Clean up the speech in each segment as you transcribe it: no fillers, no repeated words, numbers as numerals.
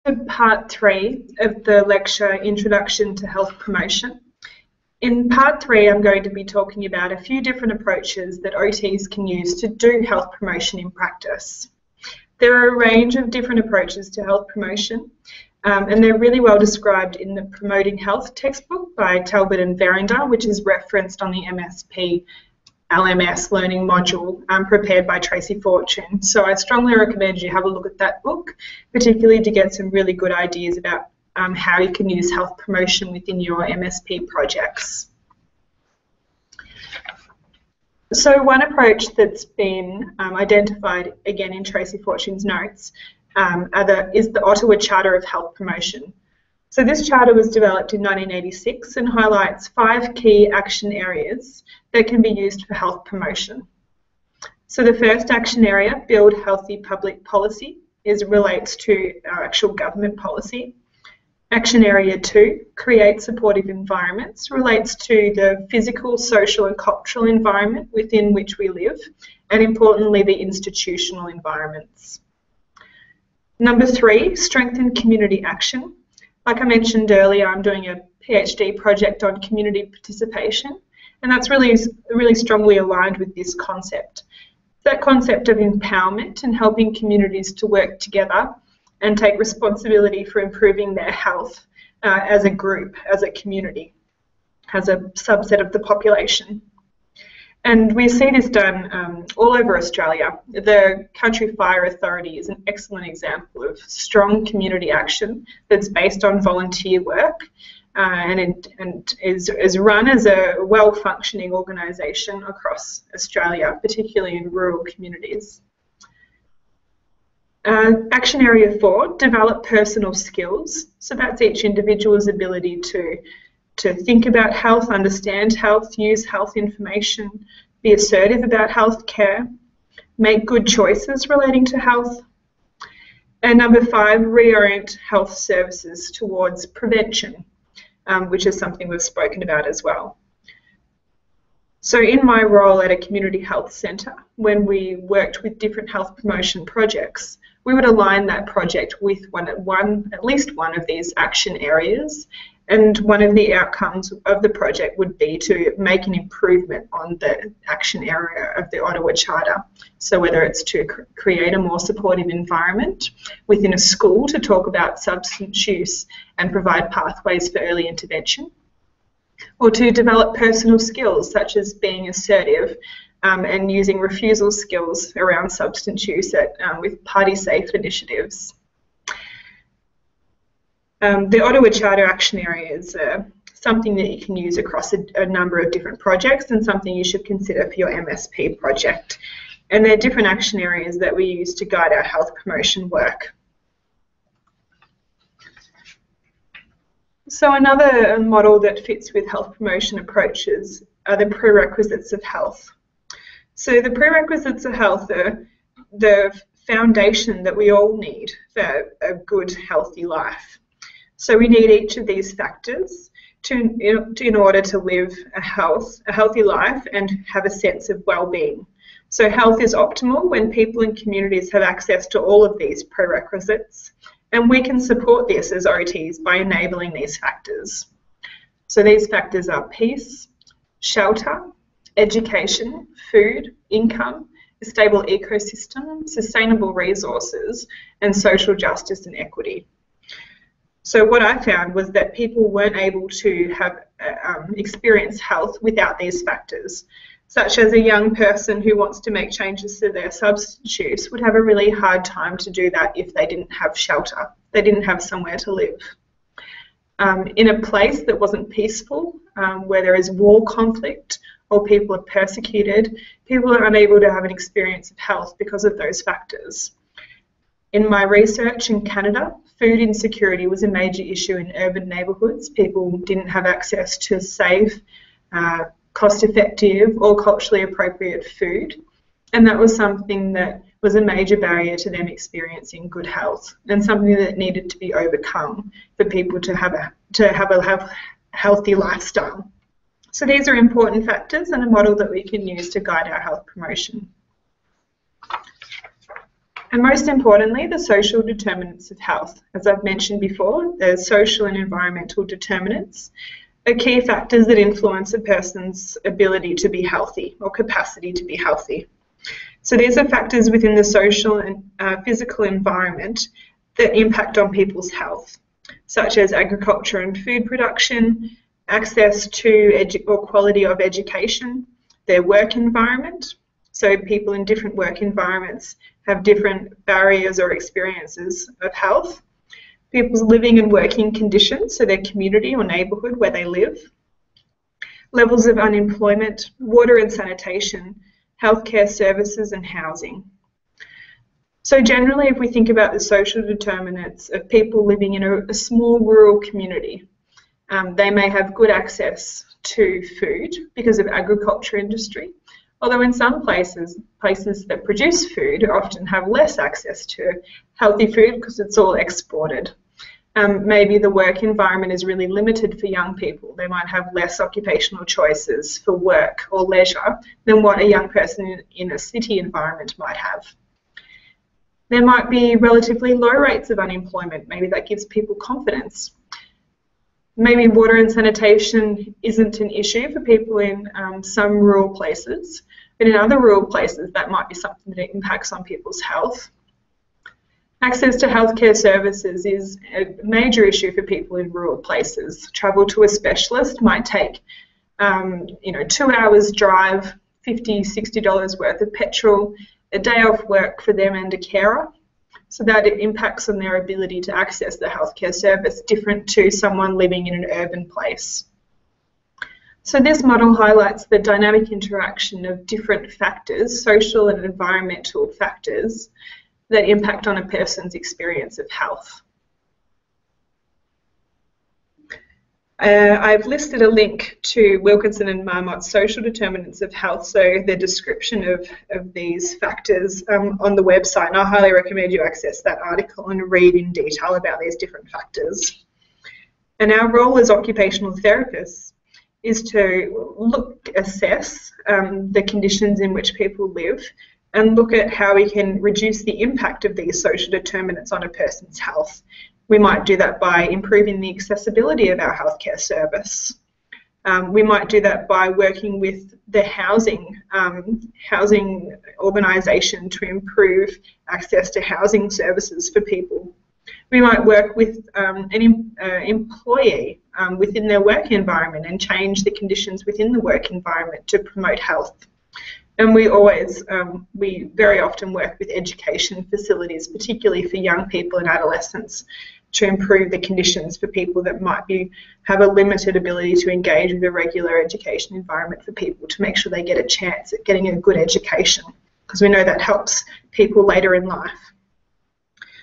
to part 3 of the lecture, Introduction to Health Promotion. In part 3, I'm going to be talking about a few different approaches that OTs can use to do health promotion in practice. There are a range of different approaches to health promotion, and they're really well described in the Promoting Health textbook by Talbot and Verinder, which is referenced on the MSP LMS learning module prepared by Tracy Fortune. So I strongly recommend you have a look at that book, particularly to get some really good ideas about how you can use health promotion within your MSP projects. So one approach that's been identified again in Tracy Fortune's notes is the Ottawa Charter of Health Promotion. So this charter was developed in 1986 and highlights 5 key action areas that can be used for health promotion. So the first action area, build healthy public policy, relates to our actual government policy. Action area 2, create supportive environments, relates to the physical, social and cultural environment within which we live, and importantly the institutional environments. Number 3, strengthen community action. Like I mentioned earlier, I'm doing a PhD project on community participation, and that's really strongly aligned with this concept. That concept of empowerment and helping communities to work together and take responsibility for improving their health as a group, as a community, as a subset of the population. And we see this done all over Australia. The Country Fire Authority is an excellent example of strong community action that's based on volunteer work and is run as a well-functioning organisation across Australia, particularly in rural communities. Action area 4, develop personal skills. So that's each individual's ability to think about health, understand health, use health information, be assertive about health care, make good choices relating to health. And number 5, reorient health services towards prevention, which is something we've spoken about as well. So in my role at a community health centre, when we worked with different health promotion projects, we would align that project with at least one of these action areas, and one of the outcomes of the project would be to make an improvement on the action area of the Ottawa Charter. So whether it's to create a more supportive environment within a school to talk about substance use and provide pathways for early intervention, or to develop personal skills such as being assertive and using refusal skills around substance use with party safe initiatives. The Ottawa Charter action area is something that you can use across a number of different projects, and something you should consider for your MSP project. And there are different action areas that we use to guide our health promotion work. So another model that fits with health promotion approaches are the prerequisites of health. So the prerequisites of health are the foundation that we all need for a good, healthy life. So we need each of these factors in order to live a healthy life and have a sense of well-being. So health is optimal when people and communities have access to all of these prerequisites, and we can support this as OTs by enabling these factors. So these factors are peace, shelter, education, food, income, a stable ecosystem, sustainable resources, and social justice and equity. So what I found was that people weren't able to have experience health without these factors, such as a young person who wants to make changes to their substance use would have a really hard time to do that if they didn't have shelter, they didn't have somewhere to live. In a place that wasn't peaceful, where there is war conflict or people are persecuted, people are unable to have an experience of health because of those factors. In my research in Canada, food insecurity was a major issue in urban neighbourhoods. People didn't have access to safe, cost-effective or culturally appropriate food, and that was something that was a major barrier to them experiencing good health, and something that needed to be overcome for people to have a healthy lifestyle. So these are important factors and a model that we can use to guide our health promotion. And most importantly, the social determinants of health. As I've mentioned before, the social and environmental determinants are key factors that influence a person's ability to be healthy or capacity to be healthy. So these are factors within the social and physical environment that impact on people's health, such as agriculture and food production, access to or quality of education, their work environment. So people in different work environments have different barriers or experiences of health. People's living and working conditions, so their community or neighbourhood where they live. Levels of unemployment, water and sanitation, healthcare services and housing. So generally, if we think about the social determinants of people living in a small rural community, they may have good access to food because of agriculture industry, although in some places that produce food often have less access to healthy food because it's all exported. Maybe the work environment is really limited for young people. They might have less occupational choices for work or leisure than what a young person in a city environment might have. There might be relatively low rates of unemployment. Maybe that gives people confidence. Maybe water and sanitation isn't an issue for people in some rural places, but in other rural places that might be something that impacts on people's health. Access to healthcare services is a major issue for people in rural places. Travel to a specialist might take 2 hours drive, $50, $60 worth of petrol, a day off work for them and a carer. So that it impacts on their ability to access the healthcare service, different to someone living in an urban place. So this model highlights the dynamic interaction of different factors, social and environmental factors, that impact on a person's experience of health. I've listed a link to Wilkinson and Marmot's social determinants of health, so the description of these factors on the website, and I highly recommend you access that article and read in detail about these different factors. And our role as occupational therapists is to assess the conditions in which people live and look at how we can reduce the impact of these social determinants on a person's health. We might do that by improving the accessibility of our healthcare service. We might do that by working with the housing organisation to improve access to housing services for people. We might work with an employee within their work environment and change the conditions within the work environment to promote health. And we very often work with education facilities, particularly for young people and adolescents, to improve the conditions for people that might have a limited ability to engage with a regular education environment for people, to make sure they get a chance at getting a good education, because we know that helps people later in life.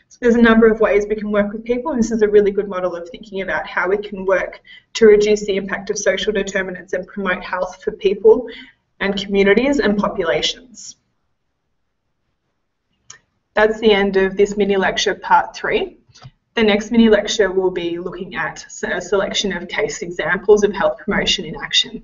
So there's a number of ways we can work with people, and this is a really good model of thinking about how we can work to reduce the impact of social determinants and promote health for people and communities and populations. That's the end of this mini lecture part 3. The next mini lecture will be looking at a selection of case examples of health promotion in action.